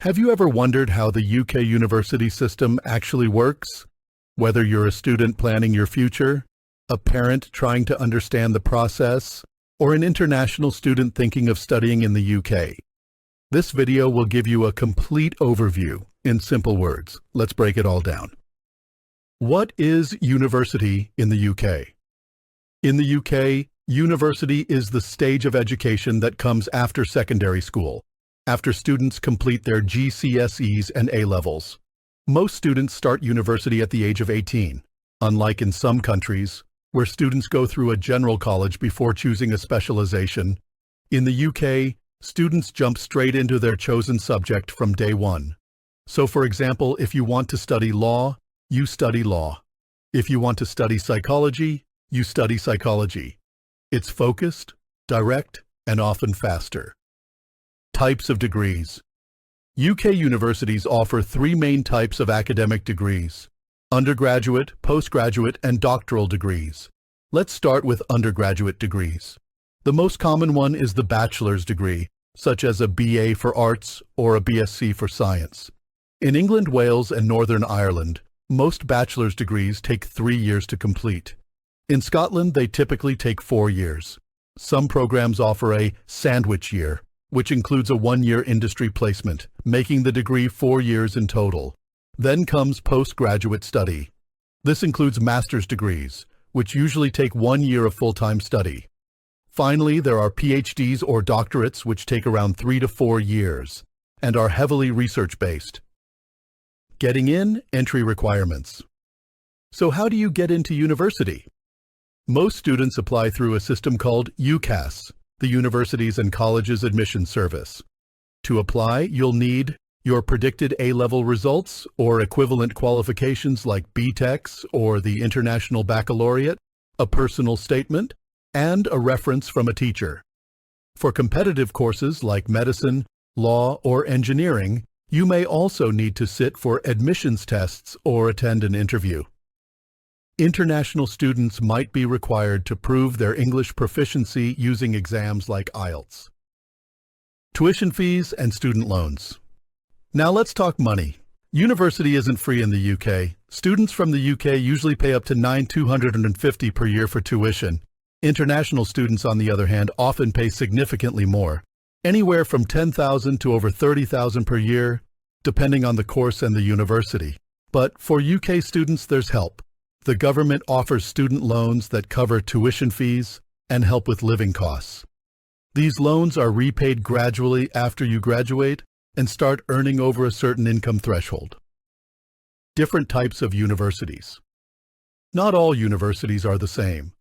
Have you ever wondered how the UK university system actually works? Whether you're a student planning your future, a parent trying to understand the process, or an international student thinking of studying in the UK. This video will give you a complete overview in simple words. Let's break it all down. What is university in the UK? In the UK, university is the stage of education that comes after secondary school, after students complete their GCSEs and A-levels. Most students start university at the age of 18, unlike in some countries, where students go through a general college before choosing a specialization. In the UK, students jump straight into their chosen subject from day one. So for example, if you want to study law, you study law. If you want to study psychology, you study psychology. It's focused, direct, and often faster. Types of degrees. UK universities offer three main types of academic degrees: undergraduate, postgraduate, and doctoral degrees. Let's start with undergraduate degrees. The most common one is the bachelor's degree, such as a BA for Arts or a BSc for Science. In England, Wales, and Northern Ireland, most bachelor's degrees take 3 years to complete. In Scotland, they typically take 4 years. Some programs offer a sandwich year, which includes a 1-year industry placement, making the degree 4 years in total. Then comes postgraduate study. This includes master's degrees, which usually take 1 year of full-time study. Finally, there are PhDs or doctorates, which take around 3 to 4 years, and are heavily research-based. Getting in, entry requirements. So how do you get into university? Most students apply through a system called UCAS, the Universities and Colleges Admission Service. To apply, you'll need your predicted A-level results or equivalent qualifications like BTECs or the International Baccalaureate, a personal statement, and a reference from a teacher. For competitive courses like medicine, law, or engineering, you may also need to sit for admissions tests or attend an interview. International students might be required to prove their English proficiency using exams like IELTS. Tuition fees and student loans. Now let's talk money. University isn't free in the UK. Students from the UK usually pay up to £9,250 per year for tuition. International students, on the other hand, often pay significantly more, anywhere from £10,000 to over £30,000 per year, depending on the course and the university. But for UK students, there's help. The government offers student loans that cover tuition fees and help with living costs. These loans are repaid gradually after you graduate and start earning over a certain income threshold. Different types of universities. Not all universities are the same.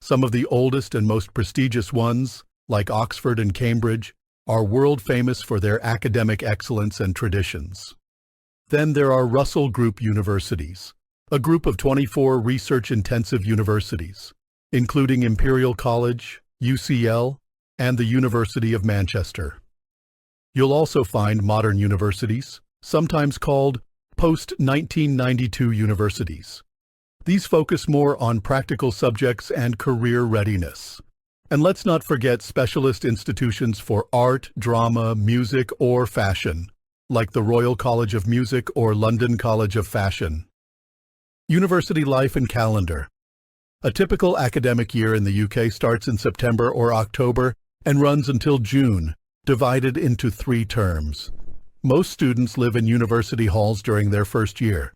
Some of the oldest and most prestigious ones, like Oxford and Cambridge, are world famous for their academic excellence and traditions. Then there are Russell Group universities, a group of 24 research-intensive universities, including Imperial College, UCL, and the University of Manchester. You'll also find modern universities, sometimes called post-1992 universities. These focus more on practical subjects and career readiness. And let's not forget specialist institutions for art, drama, music, or fashion, like the Royal College of Music or London College of Fashion. University life and calendar. A typical academic year in the UK starts in September or October and runs until June, divided into 3 terms. Most students live in university halls during their first year.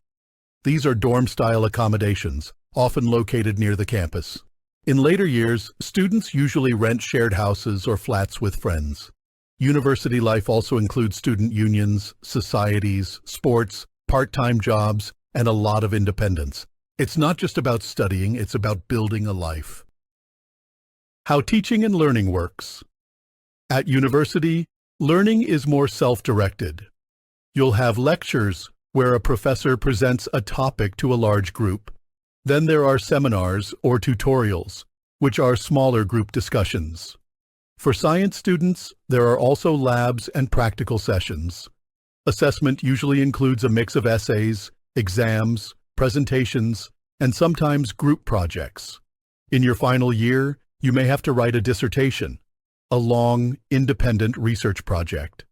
These are dorm-style accommodations, often located near the campus. In later years, students usually rent shared houses or flats with friends. University life also includes student unions, societies, sports, part-time jobs, and a lot of independence. It's not just about studying, it's about building a life. How teaching and learning works. At university, learning is more self-directed. You'll have lectures where a professor presents a topic to a large group. Then there are seminars or tutorials, which are smaller group discussions. For science students, there are also labs and practical sessions. Assessment usually includes a mix of essays, exams, presentations, and sometimes group projects. In your final year, you may have to write a dissertation, a long, independent research project.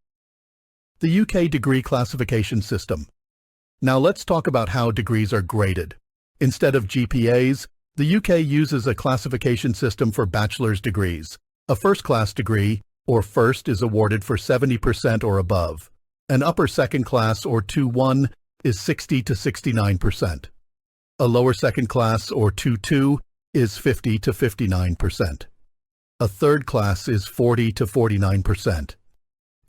The UK degree classification system. Now let's talk about how degrees are graded. Instead of GPAs, the UK uses a classification system for bachelor's degrees. A first-class degree, or first, is awarded for 70% or above. An upper second class, or 2-1, is 60 to 69%. A lower second class, or 2-2, is 50 to 59%. A third class is 40 to 49%.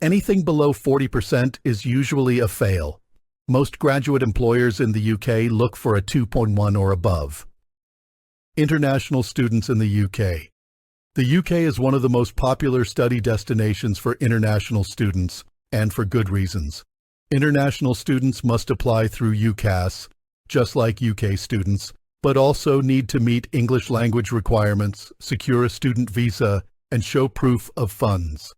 Anything below 40% is usually a fail. Most graduate employers in the UK look for a 2.1 or above. International students in the UK. The UK is one of the most popular study destinations for international students, and for good reasons. International students must apply through UCAS, just like UK students, but also need to meet English language requirements, secure a student visa, and show proof of funds.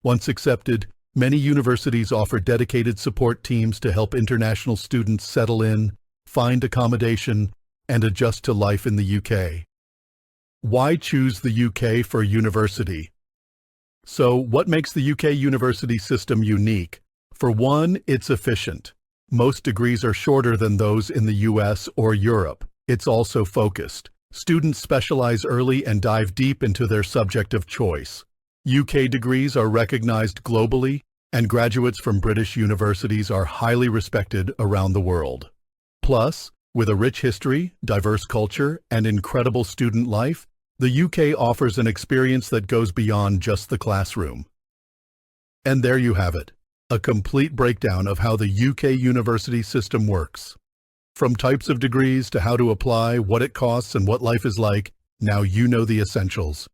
Once accepted, many universities offer dedicated support teams to help international students settle in, find accommodation, and adjust to life in the UK. Why choose the UK for university? So, what makes the UK university system unique? For one, it's efficient. Most degrees are shorter than those in the US or Europe. It's also focused. Students specialize early and dive deep into their subject of choice. UK degrees are recognized globally, and graduates from British universities are highly respected around the world. Plus, with a rich history, diverse culture, and incredible student life, the UK offers an experience that goes beyond just the classroom. And there you have it, a complete breakdown of how the UK university system works. From types of degrees to how to apply, what it costs, and what life is like, now you know the essentials.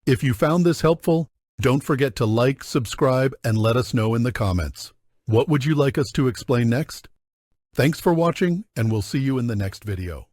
If you found this helpful, don't forget to like, subscribe, and let us know in the comments. What would you like us to explain next? Thanks for watching, and we'll see you in the next video.